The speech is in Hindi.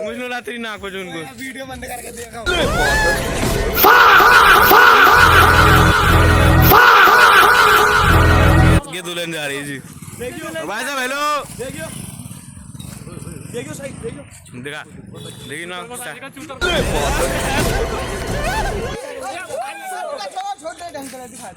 मुझे रात्रि ना कुछ उनको वीडियो बंद करके देखा ये दुल्हन जा रही है जी। भाई साहब हेलो देखियो सही देखियो दिखा देखिए ना छोटे ढंग से दिखा